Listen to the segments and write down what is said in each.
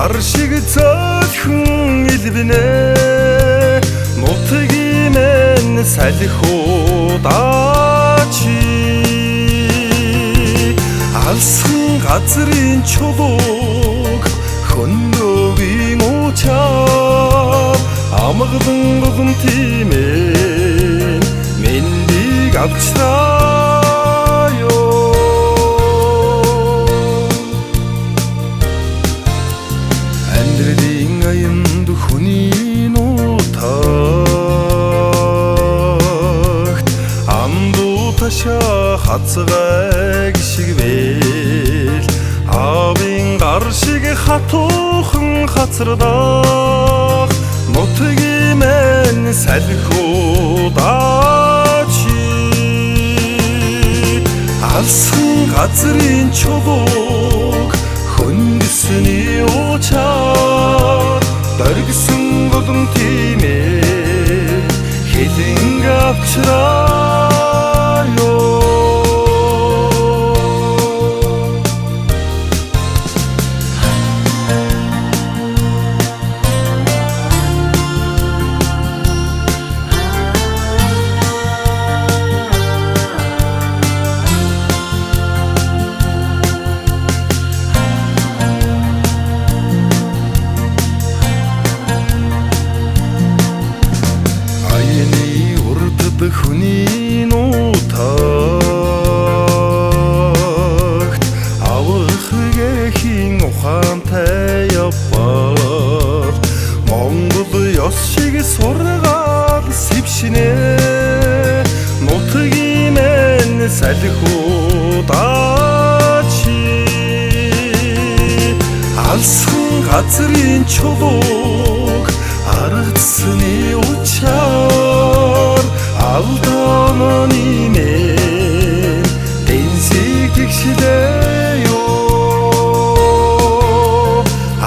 гар шиг зөөлхөн илбэнэ нутгийн мэн салхиудаач алсан газрын чулууг хөнөөгийн учаа амгалан голом тиймэн мэндийг авчраа амьдралын аянд хүний нутагт амдуу ташаа хацгай шиг бэл аавын гар шиг хатуухан хацрдах нутгийн мэн салхиудаач алсан газрын чулууг хөнгөсний учаар дөргсөн голом тиймээ хэлэн авчраа хүний нутагт авахгийн ухаантай явбал Монгол ёс шиг сургаал сэвшнэ нутгийн мэн салхиудаач алсан газрын чулууг аргацсны учаар алдааны мэн тэнсийг тэгшлээ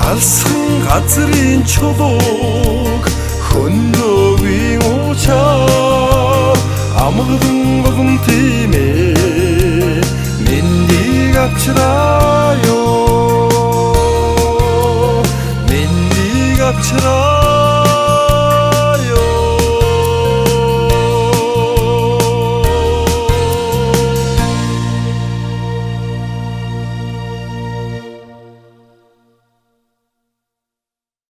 алсан газрын чулууг хөнөөгийн